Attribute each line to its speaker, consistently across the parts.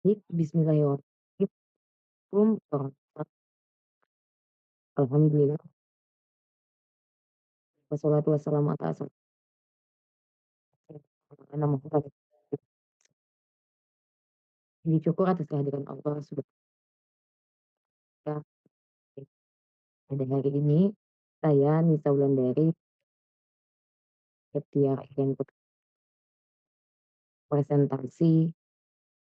Speaker 1: Bismillahirrahmanirrahim. Alhamdulillah, wassalatu wassalamu ala asrofil Muhammad. Puji syukur atas kehadiran Allah Subhanahu wa Ta'ala. Pada hari ini, saya Nisa Wulandari Septiar akan presentasi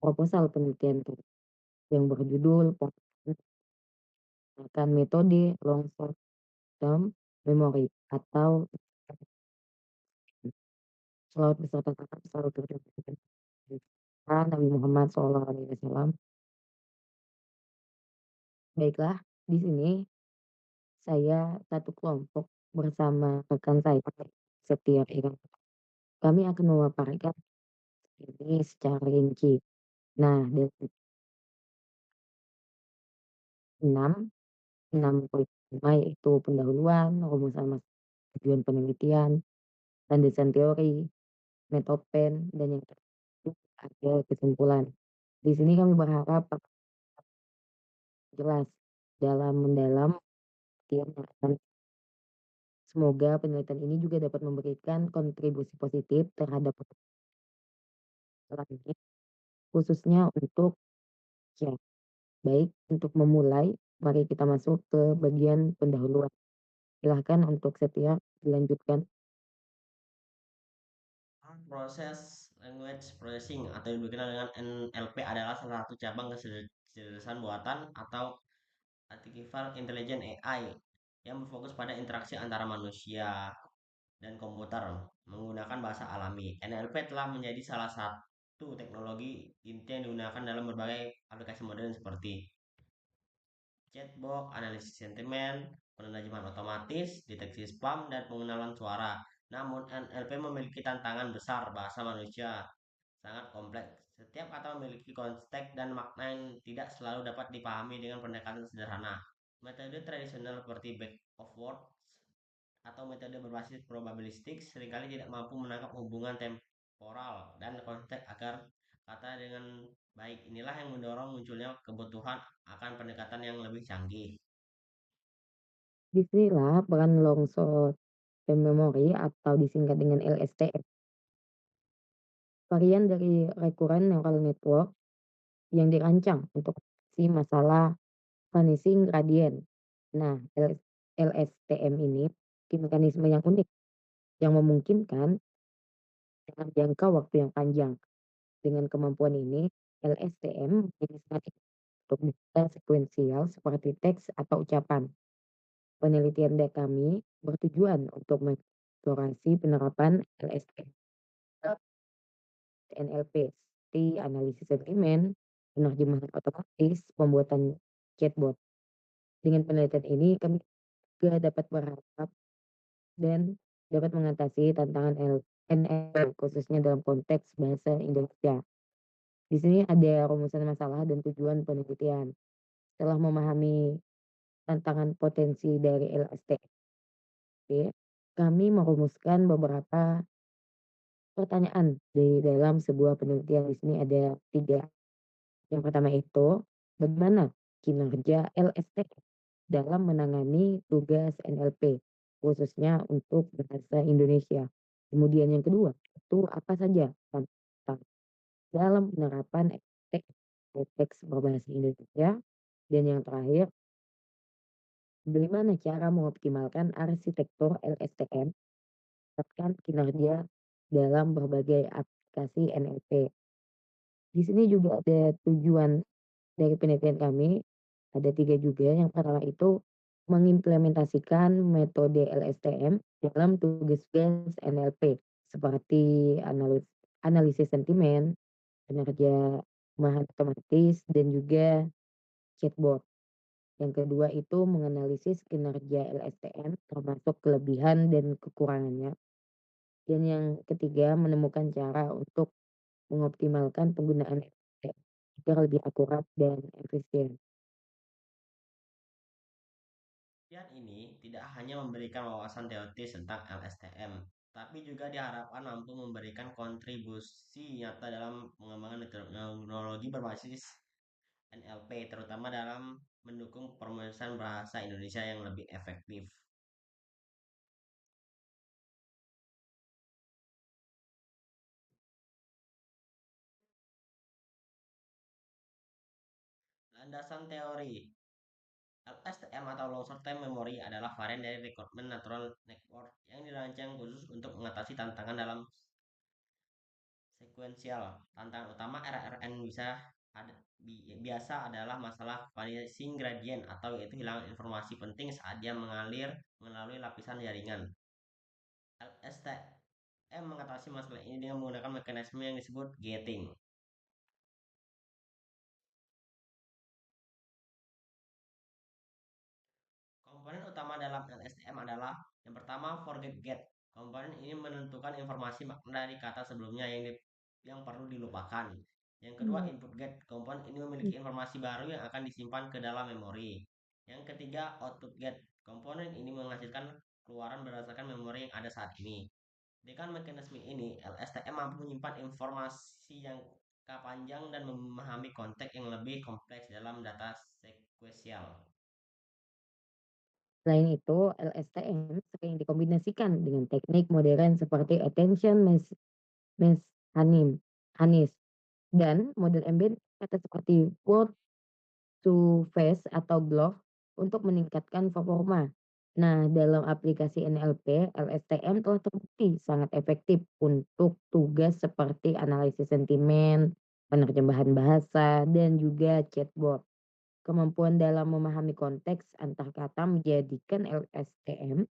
Speaker 1: proposal penelitian yang berjudul Pengembangan Metode Long Short Term Memory atau Salawat beserta salam Nabi Muhammad SAW. Baiklah, di sini saya satu kelompok bersama rekan saya Septiar Iran. Kami akan memaparkan ini secara rinci. Nah, dari 6, 6.5 yaitu pendahuluan, rumusan tujuan penelitian, landasan teori, metode PEN, dan yang terakhir ada kesimpulan. Di sini kami berharap jelas dalam mendalam penelitian. Semoga penelitian ini juga dapat memberikan kontribusi positif terhadap selanjutnya, khususnya untuk ya, baik untuk memulai, mari kita masuk ke bagian pendahuluan. Silahkan untuk Setia dilanjutkan.
Speaker 2: Proses language processing atau yang dikenal dengan NLP adalah salah satu cabang kecerdasan buatan atau artificial intelligence AI yang berfokus pada interaksi antara manusia dan komputer menggunakan bahasa alami. NLP telah menjadi salah satu teknologi inti yang digunakan dalam berbagai aplikasi modern seperti chatbot, analisis sentimen, penerjemahan otomatis, deteksi spam, dan pengenalan suara. Namun, NLP memiliki tantangan besar. Bahasa manusia sangat kompleks. Setiap kata memiliki konteks dan makna yang tidak selalu dapat dipahami dengan pendekatan sederhana. Metode tradisional seperti back of words atau metode berbasis probabilistik seringkali tidak mampu menangkap hubungan temporal dan konteks agar kata dengan baik. Inilah yang mendorong munculnya kebutuhan akan pendekatan yang lebih canggih.
Speaker 1: Disinilah peran long short term memory atau disingkat dengan LSTM, varian dari recurrent neural network yang dirancang untuk si masalah vanishing gradient. Nah, LSTM ini memiliki mekanisme yang unik yang memungkinkan dengan jangka waktu yang panjang. Dengan kemampuan ini, LSTM menjadi sangat efektif untuk data sekuensial seperti teks atau ucapan. Penelitian kami bertujuan untuk mengeksplorasi penerapan LSTM NLP seperti analisis sentimen, penerjemahan otomatis, pembuatan chatbot. Dengan penelitian ini kami juga dapat berharap dan dapat mengatasi tantangan NLP khususnya dalam konteks bahasa Indonesia. Di sini ada rumusan masalah dan tujuan penelitian. Setelah memahami tantangan potensi dari LSTP, kami merumuskan beberapa pertanyaan di dalam sebuah penelitian. Di sini ada 3. Yang pertama itu, bagaimana kinerja LSTM dalam menangani tugas NLP, khususnya untuk bahasa Indonesia. Kemudian yang kedua, itu apa saja tantangan dalam penerapan teks berbahasa Indonesia. Dan yang terakhir, bagaimana cara mengoptimalkan arsitektur LSTM meningkatkan kinerja dalam berbagai aplikasi NLP. Di sini juga ada tujuan dari penelitian kami, ada 3 juga. Yang pertama itu mengimplementasikan metode LSTM dalam tugas-tugas NLP seperti analisis sentimen, penerjemahan otomatis, dan juga chatbot. Yang kedua itu menganalisis kinerja LSTM termasuk kelebihan dan kekurangannya. Dan yang ketiga menemukan cara untuk mengoptimalkan penggunaan LSTM agar lebih akurat dan efisien.
Speaker 2: Penelitian ini tidak hanya memberikan wawasan teoritis tentang LSTM, tapi juga diharapkan mampu memberikan kontribusi nyata dalam pengembangan teknologi berbasis NLP, terutama dalam mendukung pemrosesan bahasa Indonesia yang lebih efektif. Landasan teori LSTM atau Long Short Term Memory adalah varian dari Recruitment Neural Network yang dirancang khusus untuk mengatasi tantangan dalam sekuensial. Tantangan utama RRN biasa adalah masalah vanishing gradient atau yaitu hilangan informasi penting saat dia mengalir melalui lapisan jaringan. LSTM mengatasi masalah ini dengan menggunakan mekanisme yang disebut gating. Komponen utama dalam LSTM adalah yang pertama forget get. Komponen ini menentukan informasi makna dari kata sebelumnya yang perlu dilupakan. Yang kedua
Speaker 1: Hmm.
Speaker 2: input get. Komponen ini memiliki informasi baru yang akan disimpan ke dalam memori. Yang ketiga output get. Komponen ini menghasilkan keluaran berdasarkan memori yang ada saat ini. Dengan mekanisme ini, LSTM mampu menyimpan informasi yang panjang dan memahami konteks yang lebih kompleks dalam data sekuensial.
Speaker 1: Selain itu, LSTM sering dikombinasikan dengan teknik modern seperti attention mechanics dan model embedded kata seperti word to face atau glove untuk meningkatkan performa. Nah, dalam aplikasi NLP, LSTM telah terbukti sangat efektif untuk tugas seperti analisis sentimen, penerjemahan bahasa, dan juga chatbot. Kemampuan dalam memahami konteks antar kata menjadikan LSTM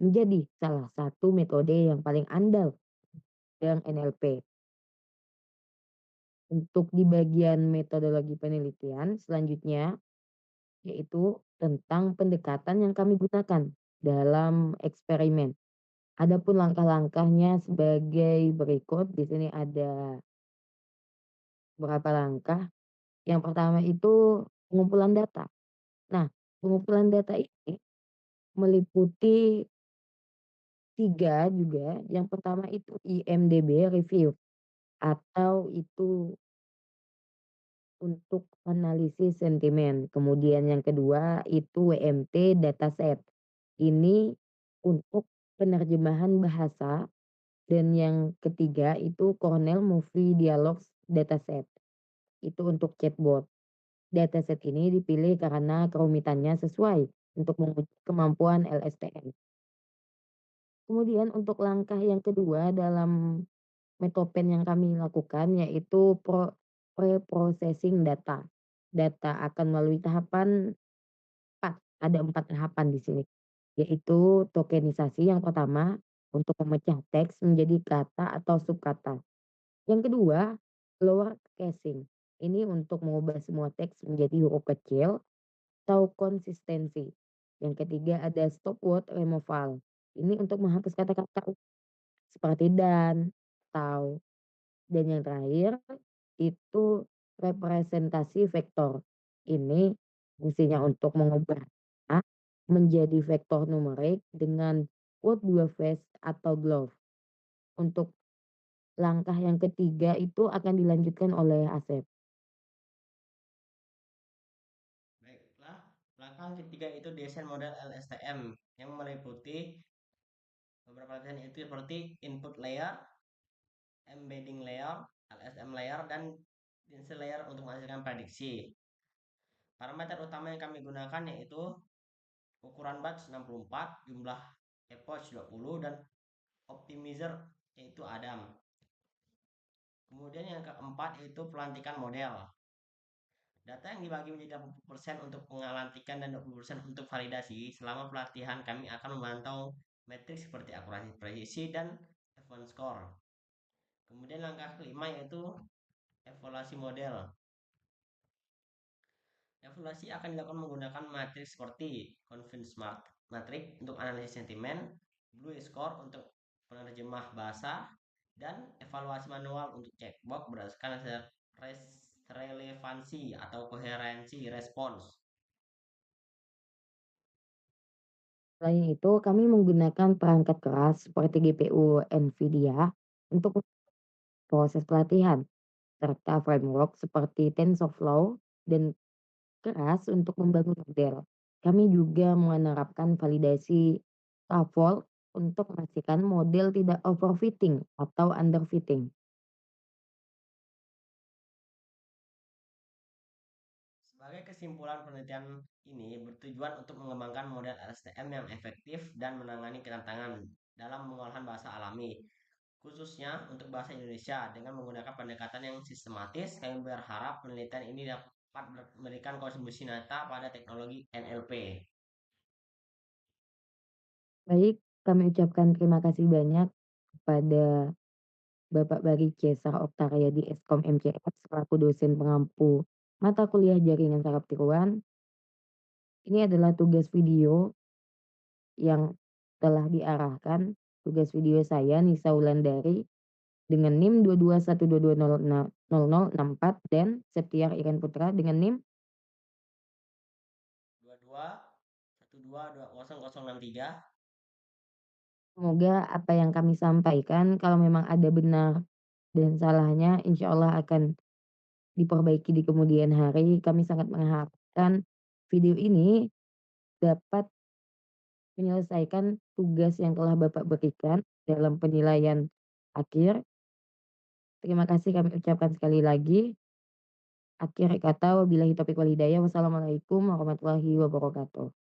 Speaker 1: menjadi salah satu metode yang paling andal dalam NLP. Untuk di bagian metodologi penelitian selanjutnya, yaitu tentang pendekatan yang kami gunakan dalam eksperimen. Adapun langkah-langkahnya sebagai berikut, di sini ada beberapa langkah. Yang pertama itu pengumpulan data. Nah, pengumpulan data ini meliputi 3 juga. Yang pertama itu IMDb review atau itu untuk analisis sentimen. Kemudian yang kedua itu WMT dataset. Ini untuk penerjemahan bahasa dan yang ketiga itu Cornell Movie Dialogues dataset. Itu untuk chatbot. Dataset ini dipilih karena kerumitannya sesuai untuk menguji kemampuan LSTM. Kemudian untuk langkah yang kedua dalam Metopen yang kami lakukan yaitu pre-processing data. Data akan melalui tahapan 4, ada 4 tahapan di sini, yaitu tokenisasi yang pertama untuk memecah teks menjadi kata atau subkata. Yang kedua, lower casing. Ini untuk mengubah semua teks menjadi huruf kecil atau konsistensi. Yang ketiga ada stop word removal. Ini untuk menghapus kata-kata seperti dan, atau. Dan yang terakhir itu representasi vektor. Ini fungsinya untuk mengubah A menjadi vektor numerik dengan quote dua face atau glove. Untuk langkah yang ketiga itu akan dilanjutkan oleh Asep.
Speaker 2: Baiklah, langkah ketiga itu desain model LSTM yang meliputi beberapa latihan itu seperti input layer, embedding layer, LSM layer, dan density layer untuk menghasilkan prediksi. Parameter utama yang kami gunakan yaitu ukuran batch 64, jumlah epoch 20, dan optimizer yaitu Adam. Kemudian yang keempat yaitu pelantikan model. Data yang dibagi menjadi 80% untuk pengalantikan dan 20% untuk validasi. Selama pelatihan kami akan memantau metrik seperti akurasi presisi dan F1 score. Kemudian langkah kelima yaitu evaluasi model. Evaluasi akan dilakukan menggunakan matriks seperti Convince Matrix untuk analisis sentimen, Blue Score untuk penerjemah bahasa, dan evaluasi manual untuk checkbox berdasarkan relevansi atau koherensi respons.
Speaker 1: Selain itu, kami menggunakan perangkat keras seperti GPU NVIDIA untuk proses pelatihan, serta framework seperti TensorFlow dan keras untuk membangun model. Kami juga menerapkan validasi scaffold untuk memastikan model tidak overfitting atau underfitting.
Speaker 2: Sebagai kesimpulan, penelitian ini bertujuan untuk mengembangkan model LSTM yang efektif dan menangani tantangan dalam pengolahan bahasa alami, khususnya untuk bahasa Indonesia dengan menggunakan pendekatan yang sistematis. Kami berharap penelitian ini dapat memberikan kontribusi nyata pada teknologi NLP.
Speaker 1: Baik, kami ucapkan terima kasih banyak kepada Bapak Bari Cesar Oktaria di Eskom MCS selaku dosen pengampu mata kuliah jaringan saraf tiruan. Ini adalah tugas video yang telah diarahkan, tugas video saya Nisa Wulandari dengan NIM 221220064 dan Septiar Iren Putra dengan NIM
Speaker 2: 22 12 20 0063.
Speaker 1: semoga apa yang kami sampaikan kalau memang ada benar dan salahnya insya Allah akan diperbaiki di kemudian hari. Kami sangat mengharapkan video ini dapat menyelesaikan tugas yang telah Bapak berikan dalam penilaian akhir. Terima kasih kami ucapkan sekali lagi. Akhir kata, wabillahi taufiq wal hidayah. Wassalamualaikum warahmatullahi wabarakatuh.